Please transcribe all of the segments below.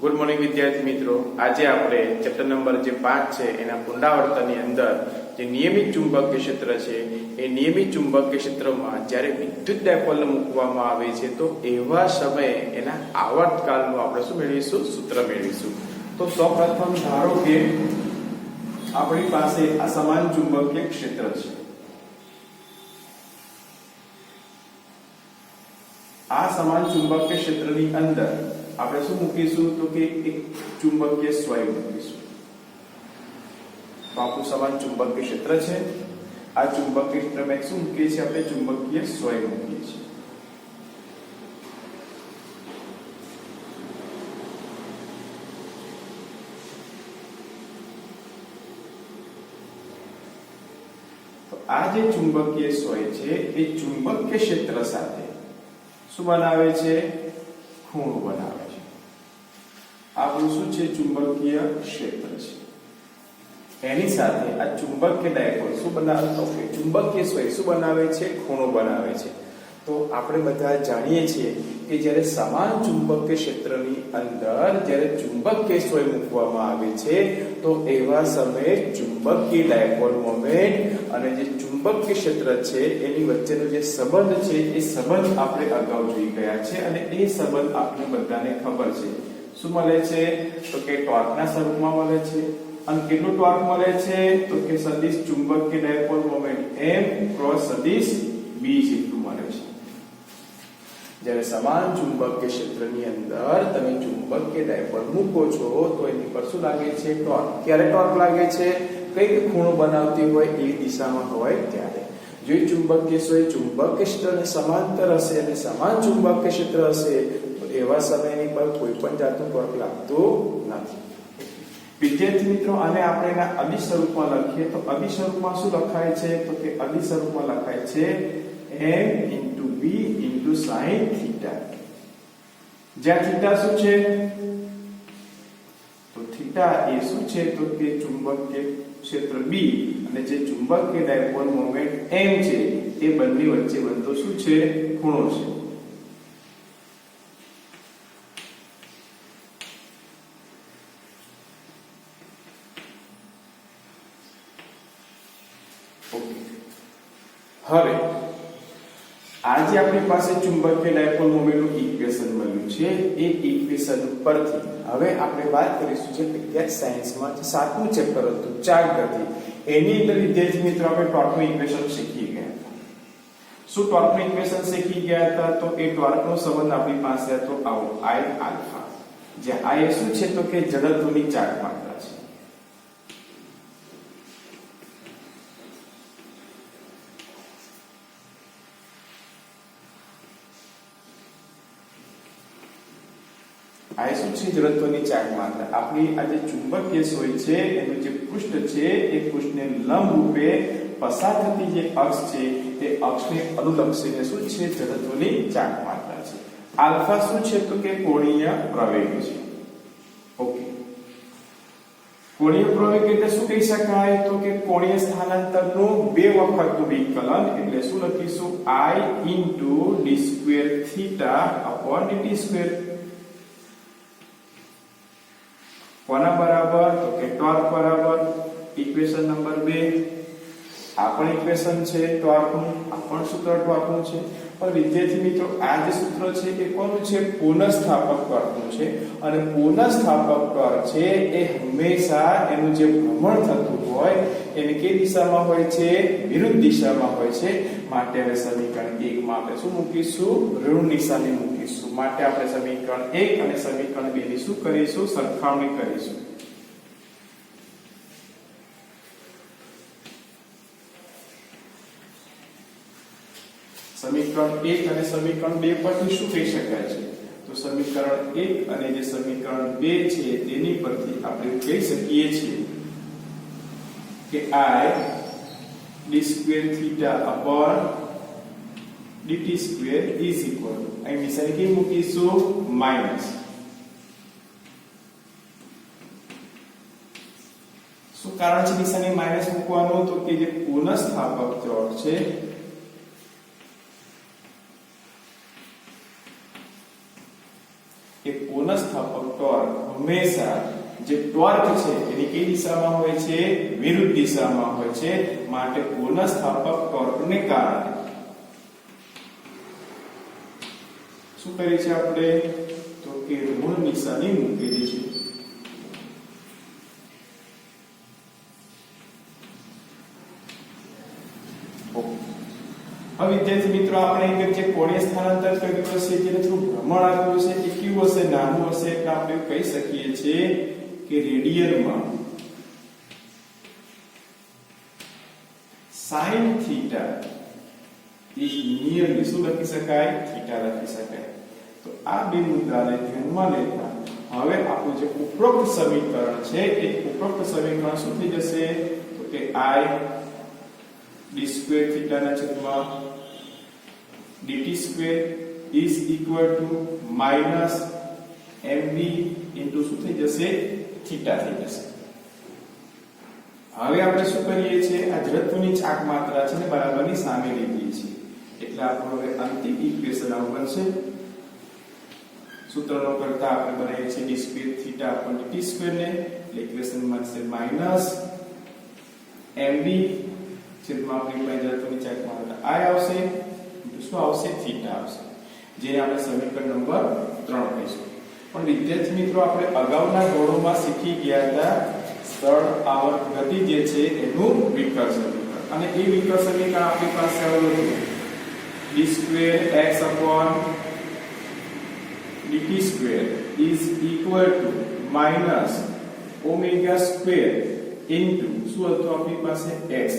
Good morning વિદ્યાર્થી મિત્રો, આજે આપણે ચેપ્ટર નંબર જે 5 છે એના પુનરાવર્તનની અંદર જે નિયમિત ચુંબકીય ક્ષેત્ર છે એ નિયમિત ચુંબકીય ક્ષેત્રમાં જ્યારે વિદ્યુત ડાયપોલ મૂકવામાં આવે છે તો એવા સમયે એના આવર્તકાળનું આપણે શું મેળવીશું? સૂત્ર મેળવીશું. તો સૌપ્રથમ ધારો કે આપણી પાસે આ સમાન ચુંબકીય ક્ષેત્ર છે. આ સમાન ચુંબકીય ક્ષેત્રની અંદર આપણે શું મૂકીશું? તો કે એક ચુંબકીય સ્વાય મૂકીશું. તો આપણું સમાન ચુંબકીય ક્ષેત્ર છે. આ ચુંબકીય ક્ષેત્રમાં શું મૂકીએ છીએ? આપણે ચુંબકીય સ્વાય મૂકીએ છીએ. તો આ જે ચુંબકીય સ્વાય છે એ ચુંબકીય ક્ષેત્ર સાથે શું બનાવે છે? ખૂણો બનાવે છે. આપણું શું છે? ચુંબકીય ક્ષેત્ર છે. એની સાથે આ ચુંબકીય ડાયપોલ શું બનાવે? તો ચુંબકીય સ્વાય શું બનાવે છે? ખૂણો બનાવે છે. તો આપણે બધા જાણીએ છીએ કે જ્યારે સમાન ચુંબકીય ક્ષેત્રની અંદર જ્યારે ચુંબકીય સ્વાય મૂકવામાં આવે છે તો એવા સમયે ચુંબકીય ડાયપોલ મોમેન્ટ અને જે ચુંબકીય ક્ષેત્ર છે એની વચ્ચેનો જે સંબંધ છે એ સંબંધ આપણે અગાઉ જોઈ ગયા છે અને એ સંબંધ આપણે બધાને ખબર છે. શું મળે છે? તો કે ટોર્કના સ્વરૂપમાં મળે છે. અને કેટલું ટોર્ક મળે છે? તો કે સદિશ ચુંબકીય ડાયપોલ મોમેન્ટ m ક્રોસ સદિશ b જેટલું મળે છે. જ્યારે સમાન ચુંબકીય ક્ષેત્રની અંદર તમે ચુંબકીય ડાયપોલ મૂકો છો તો એની પર શું લાગે છે? ટોર્ક. ક્યારે ટોર્ક લાગે છે? કઈ ખૂણો બનાવતી હોય એ દિશામાં હોય ત્યારે. જો ચુંબકીય સ્વાય ચુંબકીય ક્ષેત્રને સમાંતર હશે અને સમાન ચુંબકીય ક્ષેત્ર હશે તો એવા સમયની પર કોઈ પણ જાતનું ટોર્ક લાગતું નથી. વિદ્યાર્થી મિત્રો, આને આપણે એના અદિશ સ્વરૂપમાં લખીએ તો અદિશ સ્વરૂપમાં શું લખાય છે? તો કે અદિશ સ્વરૂપમાં લખાય છે m b sin θ. જ્યાં θ શું છે? તો θ એ શું છે? તો કે ચુંબકીય ક્ષેત્ર b અને જે ચુંબકીય ડાયપોલ મોમેન્ટ m છે એ બંને વચ્ચે બનતો શું છે? ખૂણો છે. હવે આજે આપણી પાસે ચુંબકીય ડાયપોલ મોમેન્ટનું ઇક્વેશન મળ્યું છે. એ ઇક્વેશન પરથી હવે આપણે વાત કરીશું જે વિદ્યાર્થી સાયન્સમાં જે 7મું ચેપ્ટર હતું ચાર્જ ગતિ, એની અંદર વિદ્યાર્થી મિત્રો આપણે ટોર્કનું ઇક્વેશન શીખી ગયા હતા. શું ટોર્કનું ઇક્વેશન શીખી ગયા હતા? તો એ ટોર્કનો સંબંધ આપણી પાસે હતો આવો I આલ્ફા, જ્યાં I શું છે? તો કે જડત્વની ચાર્જ માત્રા છે. આ શું છે? જડત્વની ચાર્જ માત્રા. આપણી આ જે ચુંબકીય સ્વાય છે એનું જે પૃષ્ઠ છે એ પૃષ્ઠને લંબ રૂપે પસાર થતી જે અક્ષ છે તે અક્ષને અનુલક્ષીને શું છે? જડત્વની ચાર્જ માત્રા છે. આલ્ફા શું છે? તો કે કોણીય પ્રવેગ છે. ઓકે, કોણીય પ્રવેગ એટલે શું કહી શકાય? તો કે કોણીય સ્થાનાંતરનું 2 વખતનું વિકલન. એટલે શું લખીશું? I d2 θ dt². કોના બરાબર? તો કે ટોર્ક બરાબર. ઇક્વેશન નંબર 2 આ પણ ઇક્વેશન છે ટોર્કનું, આ પણ સૂત્ર ટોર્કનું છે. પણ વિદ્યાર્થી મિત્રો, આ જે સૂત્ર છે એ કોનું છે? પુનઃસ્થાપક ટોર્કનું છે. અને પુનઃસ્થાપક ટોર્ક છે એ હંમેશા એનું જે ભ્રમણ થતું હોય એને કે દિશામાં હોય છે? વિરુદ્ધ દિશામાં હોય છે. માટે હવે સમીકરણ 1 માં આપણે શું મૂકીશું? ઋણ નિશાની મૂકીશું. માટે આપણે સમીકરણ 1 અને સમીકરણ 2 ની શું કરીશું? સરખામણી કરીશું. સમીકરણ 1 અને સમીકરણ 2 પરથી શું કહી શકાય છે? તો સમીકરણ 1 અને જે સમીકરણ 2 છે તેની પરથી આપણે કહી શકીએ છીએ કે I d2 θ dt² is equal, અહીં નિશાની કેવી મૂકીશું? માઈનસ. શું કારણ છે નિશાની માઈનસ મૂકવાનું? તો કે જે પુનઃસ્થાપક ટોર્ક છે એ પુનઃસ્થાપક ટોર્ક ટોર્ક હંમેશા જે ટોર્ક છે એની કઈ દિશામાં હોય છે? વિરુદ્ધ દિશામાં હોય છે. માટે પુનઃસ્થાપક ટોર્કને કારણે શું કરી છે આપણે? તો કે ઋણ નિશાની મૂકેલી છે. હવે વિદ્યાર્થી મિત્રો આપણે એક જે કોણીય સ્થાનાંતર કર્યું હશે જેને થોડું ભ્રમણ આપ્યું હશે એ કેવું હશે? નાનું હશે. એટલે આપણે કહી શકીએ છીએ કે રેડિયનમાં sin θ is nearly શું લખી શકાય? θ લખી શકાય. તો આ બે મુદ્દાને ધ્યાનમાં લેતા હવે આપણું જે ઉપરોક્ત સમીકરણ છે એ ઉપરોક્ત સમીકરણ શું થઈ જશે? તો કે I d² θ ના છેદમાં dt² is equal to minus mb into શું થઈ જશે? θ થઈ જશે. હવે આપણે શું કરીએ છીએ? આ જડત્વની ચાક માત્રા છે ને બરાબરની સામે લીધી છે. એટલે આપણું હવે અંતિમ ઇક્વેશન આવું બનશે. સૂત્રનો કરતા આપણે બનાવીએ છીએ d² θ dt² ને એટલે ઇક્વેશન મળશે minus mb છેદમાં આપણી પાસે જડત્વની ચાક માત્રા I આવશે. શું આવશે? θ આવશે. જેને આપણે સમીકરણ નંબર 3 કહીશું. પણ વિદ્યાર્થી મિત્રો આપણે અગાઉના ગોળોમાં શીખી ગયા હતા સ્થળ આવર્ત ગતિ જે છે એનું વિકર્ણ સમીકરણ. અને એ વિકર્ણ સમીકરણ આપણી પાસે આવેલું હતું d² dt² is equal to minus omega square into શું હતું આપણી પાસે? x.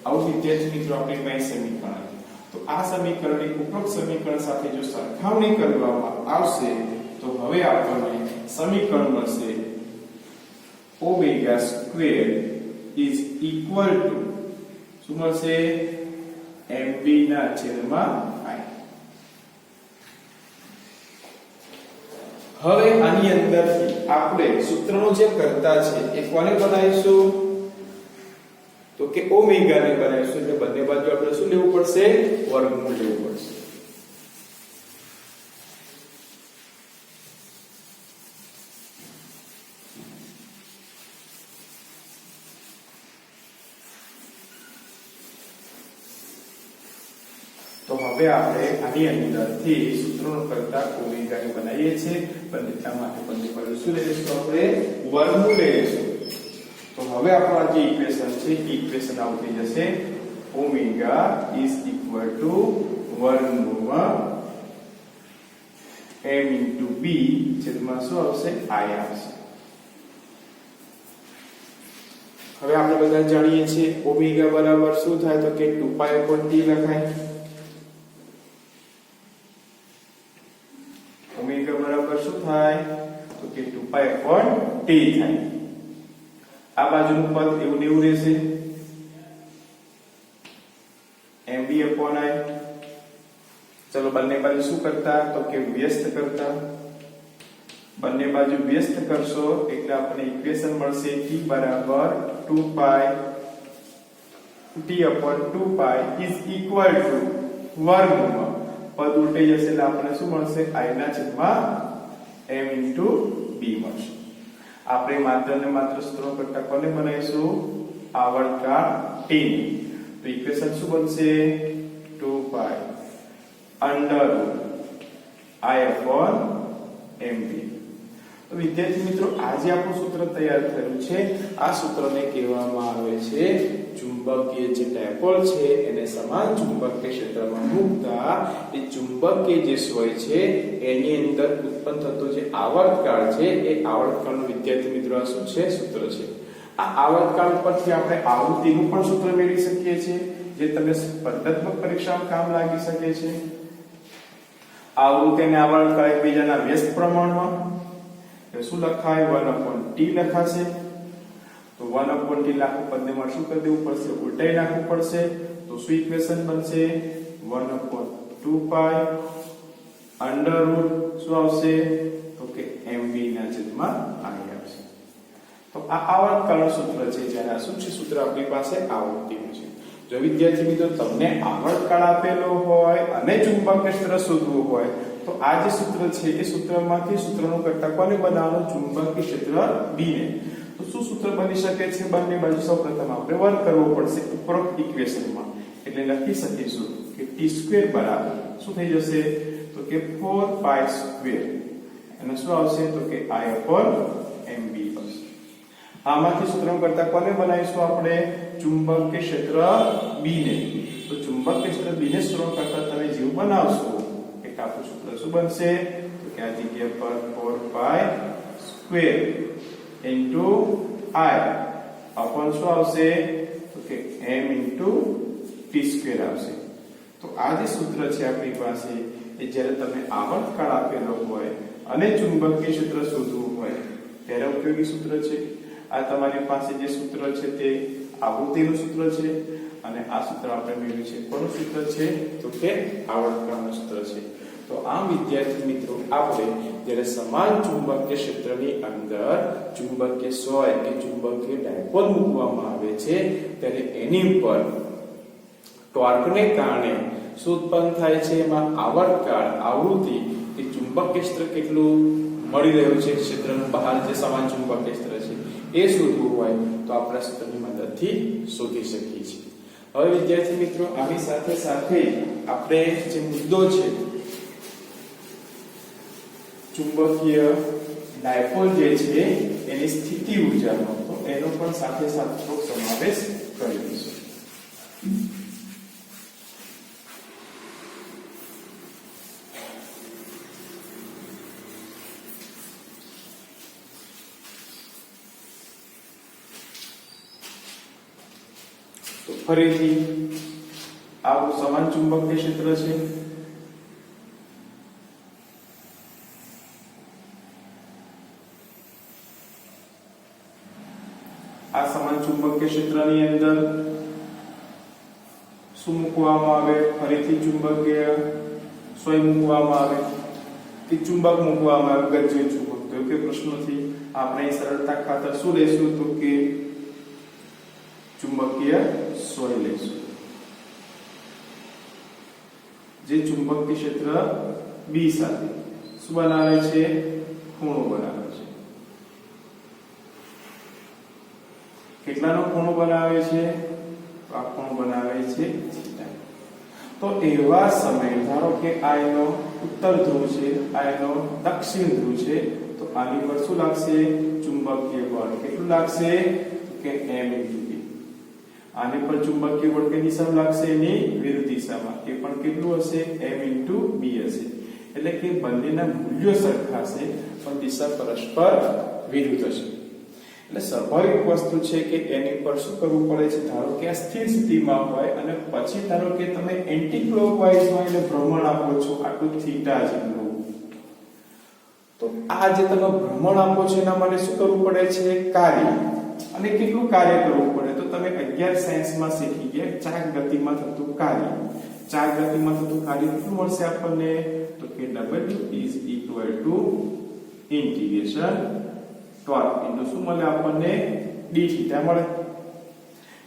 આવું વિદ્યાર્થી મિત્રો આપણી પાસે સમીકરણ. તો આ સમીકરણની ઉપરોક્ત સમીકરણ સાથે જો સરખામણી કરવામાં આવશે તો હવે આપણને સમીકરણ મળશે omega square is equal to શું મળશે? mb ના છેદમાં I. હવે આની અંદરથી આપણે સૂત્રનો જે કર્તા છે એ કોને બનાવીશું? તો કે ઓમેગા ને બનાવીશું. એટલે બંને બાજુ આપણે શું લેવું પડશે? વર્ગમૂળ લેવું પડશે. તો હવે આપણે આની અંદરથી સૂત્રનો કરતા ઓમેગા ને બનાવીએ છીએ. પણ એટલા માટે બંને બાજુ શું લઈશું? આપણે વર્ગમૂળ લઈશું. તો હવે આપણું જે ઇક્વેશન છે ઇક્વેશન આવું થઈ જશે ઓમેગા is equal to વર્ગમૂળમાં m into b છેદમાં શું આવશે? I આવશે. હવે આપણે બધા જાણીએ છીએ ઓમેગા બરાબર શું થાય? તો કે 2π t લખાય. ઓમેગા બરાબર શું થાય? તો કે 2π t થાય. આ બાજુનું પદ એવું ને એવું રહેશે mb upon I. ચલો બંને બાજુ શું કરતા? તો કે વ્યસ્ત કરતા. બંને બાજુ વ્યસ્ત કરશો એટલે આપણને ઇક્વેશન મળશે t બરાબર 2π t upon 2π is equal to વર્ગમૂળ. પદ ઉલટાઈ જશે એટલે આપણને શું મળશે? I ના છેદમાં m into b મળશે. આપણે માત્ર ને માત્ર સૂત્રો કરતા કોને બનાવીશું? આવર્તકાળ t. તો ઇક્વેશન શું બનશે? 2π under I upon mb. તો વિદ્યાર્થી મિત્રો આજે આપણું સૂત્ર તૈયાર થયું છે. આ સૂત્રને કહેવામાં આવે છે ચુંબકીય જે ડાયપોલ છે એને સમાન ચુંબકીય ક્ષેત્રમાં મૂકતા એ ચુંબકીય જે સોય છે એની અંદર ઉત્પન્ન થતો જે આવર્તકાળ છે એ આવર્તકાળનું વિદ્યાર્થી મિત્રો આ શું છે? સૂત્ર છે. આ આવર્તકાળ પરથી આપણે આવૃત્તિનું પણ સૂત્ર મેળવી શકીએ છીએ જે તમને સ્પર્ધાત્મક પરીક્ષામાં કામ લાગી શકે છે. આવૃત્તિ અને આવર્તકાળ એકબીજાના વ્યસ્ત પ્રમાણમાં શું લખાય? 1/t લખાશે. તો 1/t લાખું પદને માં શું કરી દેવું પડશે? ઉલટાઈ નાખવું પડશે. તો શું ઇક્વેશન બનશે? 1/2π અંડર રૂટ શું આવશે? તો કે mb ના છેદમાં I આવશે. તો આ આવર્તકાળનું સૂત્ર છે. જ્યારે આ શું છે? સૂત્ર આપણી પાસે આવૃત્તિનું છે. જો વિદ્યાર્થી મિત્રો તમને આવર્તકાળ આપેલો હોય અને ચુંબકીય ક્ષેત્ર શોધવું હોય તો આ જે સૂત્ર છે એ સૂત્રમાંથી સૂત્રનો ઘટક કોને બનાવવાનો? ચુંબકીય ક્ષેત્ર B ને. તો શું સૂત્ર બની શકે છે? બંને બાજુ સૌપ્રથમ આપણે વર્ક કરવો પડશે ઉપરોક્ત ઇક્વેશનમાં. એટલે લખી શકીશું કે t² બરાબર શું થઈ જશે? તો કે 4π². અને શું આવશે? તો કે I/mb આવશે. આમાંથી સૂત્રનો ઘટક કોને બનાવીશું આપણે? ચુંબકીય ક્ષેત્ર B ને. તો ચુંબકીય ક્ષેત્ર B ને સૂત્રનો ઘટક તમે જેવું બનાવશો એટલે આપણું સૂત્ર શું બનશે? તો કે આ જગ્યા પર 4π² into I upon શું આવશે? તો કે m into t² આવશે. તો આ જે સૂત્ર છે આપણી પાસે એ જ્યારે તમે આવર્તકાળ આપેલો હોય અને ચુંબકીય ક્ષેત્ર શોધવું હોય ત્યારે ઉપયોગી સૂત્ર છે. આ તમારી પાસે જે સૂત્ર છે તે આવૃત્તિનું સૂત્ર છે અને આ સૂત્ર આપણે મેળવ્યું છે કોનું સૂત્ર છે? તો કે આવર્તકાળનું સૂત્ર છે. તો આમ વિદ્યાર્થી મિત્રો આપણે જ્યારે સમાન ચુંબકીય ક્ષેત્રની અંદર ચુંબકીય સોય કે ચુંબકીય ડાયપોલ મૂકવામાં આવે છે ત્યારે એની ઉપર ટોર્કને કારણે શું ઉત્પન્ન થાય છે? એમાં આવર્તકાળ આવૃત્તિ કે ચુંબકીય ક્ષેત્ર કેટલું મળી રહ્યું છે ક્ષેત્રની બહાર જે સમાન ચુંબકીય ક્ષેત્ર છે એ શોધવું હોય તો આપણે સૂત્રની મદદથી શોધી શકીએ છીએ. હવે વિદ્યાર્થી મિત્રો આની સાથે સાથે આપણે જે મુદ્દો છે ચુંબકીય ડાયપોલ જે છે એની સ્થિતિ ઊર્જાનો તો એનો પણ સાથે સાથે સમાવેશ કરી દઈશું. તો ફરીથી આવું સમાન ચુંબકીય ક્ષેત્ર છે. આ સમાન ચુંબકીય ક્ષેત્રની અંદર શું મૂકવામાં આવે? ફરીથી ચુંબકીય સોય મૂકવામાં આવે કે ચુંબક મૂકવામાં આવે? ગજ્જુ ચુંબક. તો કે પ્રશ્નોથી આપણે સરળતા ખાતર શું લેશું? તો કે ચુંબકીય સોય લેશું જે ચુંબકીય ક્ષેત્ર B સાથે શું બનાવે છે? ખૂણો બનાવે છે. કેટલાનો ખૂણો બનાવે છે? તો આ ખૂણો બનાવે છે થીટા. તો એવા સમય ધારો કે આ એનો ઉત્તર ધ્રુવ છે, આ એનો દક્ષિણ ધ્રુવ છે, તો આની પર શું લાગશે? ચુંબકીય બળ કેટલું લાગશે? કે m × b. આની પર ચુંબકીય બળ કઈ દિશામાં લાગશે? એની વિરુદ્ધ દિશામાં. એ પણ કેટલું હશે? m × b હશે. એટલે કે બંનેના મૂલ્યો સરખા હશે પણ દિશા પરસ્પર વિરુદ્ધ હશે. એટલે સ્વાભાવિક વસ્તુ છે કે એની પર શું કરવું પડે છે? ધારો કે આ સ્થિર સ્થિતિમાં હોય અને પછી ધારો કે તમે એન્ટી ક્લોકવાઇઝ માં એને ભ્રમણ આપો છો આટલું થીટા જેટલું, તો આ જે તમે ભ્રમણ આપો છો એના માટે શું કરવું પડે છે? કાર્ય. અને કેટલું કાર્ય કરવું પડે? તો તમે 11 સાયન્સમાં શીખી ગયા ચાક ગતિમાં થતું કાર્ય. ચાક ગતિમાં થતું કાર્ય કેટલું મળશે આપણને? તો કે W = ઇન્ટિગ્રેશન ટોર્ક ઇન્ટુ શું મળે આપણને? d થીટા મળે.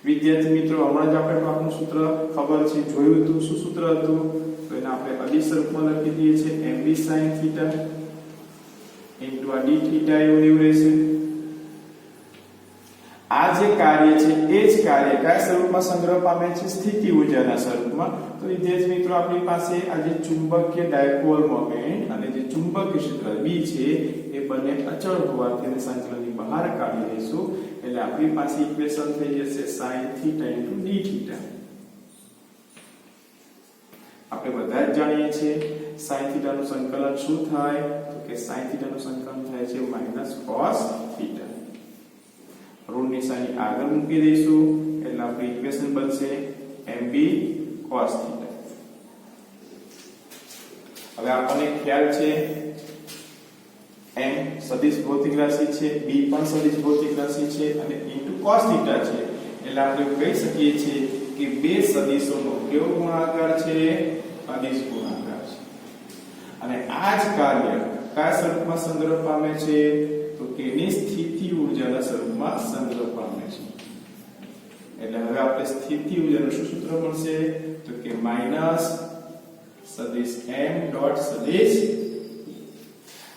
વિદ્યાર્થી મિત્રો હમણાં જ આપણે ટોર્કનું સૂત્ર ખબર છે, જોયું હતું. શું સૂત્ર હતું? તો એને આપણે અદિશ સ્વરૂપમાં લખી દઈએ છીએ mb sin થીટા ઇન્ટુ આ d થીટા એવું રહેશે. આ જે કાર્ય છે એ જ કાર્ય કયા સ્વરૂપમાં સંગ્રહ પામે છે? સ્થિતિ ઊર્જાના સ્વરૂપમાં. તો વિદ્યાર્થી મિત્રો આપણી પાસે આ જે ચુંબકીય ડાયપોલ મોમેન્ટ અને જે ચુંબકીય ક્ષેત્ર B છે એ બંને અચળ હોવાથી એને સંકલનની બહાર કાઢી લઈશું. એટલે આપણી પાસે ઇક્વેશન થઈ જશે sin થીટા × d થીટા. આપણે બધા જ જાણીએ છીએ sin થીટા નું સંકલન શું થાય? તો કે sin થીટા નું સંકલન થાય છે -cos થીટા. ઋણ નિશાની આગળ મૂકી દઈશું એટલે આપણી ઇક્વેશન બનશે mb cos થીટા. હવે આપણને ખ્યાલ છે m સદિશ ભૌતિક રાશિ છે, b પણ સદિશ ભૌતિક રાશિ છે અને ઇન્ટુ cos થીટા છે. એટલે આપણે કહી શકીએ છીએ કે બે સદિશોનો કેવો ગુણાકાર છે? અદિશ ગુણાકાર છે. અને આ જ કાર્ય કયા સ્વરૂપમાં સંગ્રહ પામે છે? તો કે ની સ્થિતિ ઊર્જાના સ્વરૂપમાં સંગ્રહ પામે છે. એટલે હવે આપણે સ્થિતિ ઊર્જાનું શું સૂત્ર મળશે? તો કે સદિશ m ડોટ સદિશ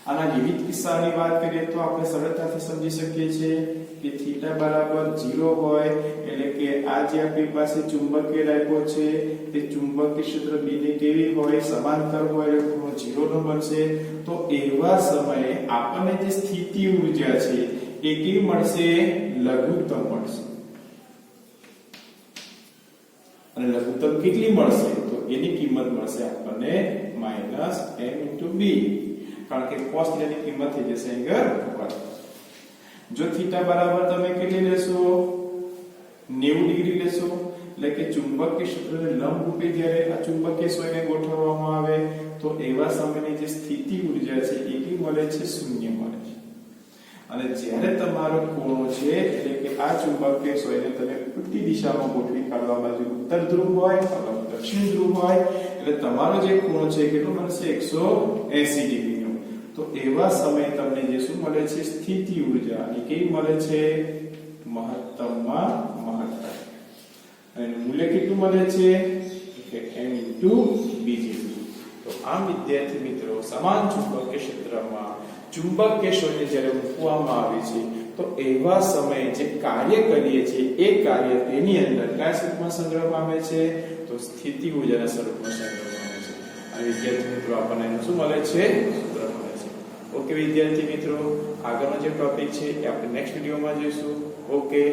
આના વિવિધ કિસ્સાની વાત કરીએ તો આપણે સરળતાથી સમજી શકીએ છીએ કે થીટા બરાબર 0 હોય એટલે કે આ જે આપણી પાસે ચુંબકીય રાખ્યો છે તે ચુંબકીય ક્ષેત્ર B ની કેવી હોય સમાંતર હોય એટલે ખૂણો 0 નો બનશે તો એવા સમયે આપણને જે સ્થિતિ ઊર્જા છે એ કેવી મળશે લઘુત્તમ મળશે અને લઘુત્તમ કેટલી મળશે તો એની કિંમત મળશે આપણને -m * b કારણ કે cos θ ની કિંમત થઈ જશે આગળ જો θ બરાબર તમે કેટલી લેશો 90 ડિગ્રી લેશો એટલે કે ચુંબકીય ક્ષેત્રને લંબ રૂપે જ્યારે આ ચુંબકીય સોયને ગોઠવવામાં આવે તો એવા સમયની જે સ્થિતિ ઊર્જા છે એ કેવી મળે છે શૂન્ય મળે છે અને જ્યારે તમારો ખૂણો છે એટલે કે આ ચુંબકીય સોયને તમે ઉલટી દિશામાં ગોઠવી કાઢવા બાજુ ઉત્તર ધ્રુવ હોય અથવા દક્ષિણ ધ્રુવ હોય એટલે તમારો જે ખૂણો છે કેટલો બનશે 180 ડિગ્રીનો તો એવા સમયે તમને જે શું મળે છે સ્થિતિ ઊર્જા એ કેવી મળે છે મહત્તમમાં મહત્તમ અને મૂલ્ય કેટલું મળે છે કે m * b તો આમ વિદ્યાર્થી મિત્રો સમાન ચુંબકીય ક્ષેત્રમાં ચુંબકીય સોયને જ્યારે મૂકવામાં આવે છે તો એવા સમયે જે કાર્ય કરીએ છીએ એ કાર્ય તેની અંદર કયા સ્વરૂપમાં સંગ્રહ પામે છે તો સ્થિતિ ઊર્જાના સ્વરૂપમાં સંગ્રહ પામે છે અને વિદ્યાર્થી મિત્રો આપણને શું મળે છે સૂત્ર મળે છે ઓકે વિદ્યાર્થી મિત્રો આગળનો જે ટોપિક છે એ આપણે નેક્સ્ટ વિડિયોમાં જોઈશું ઓકે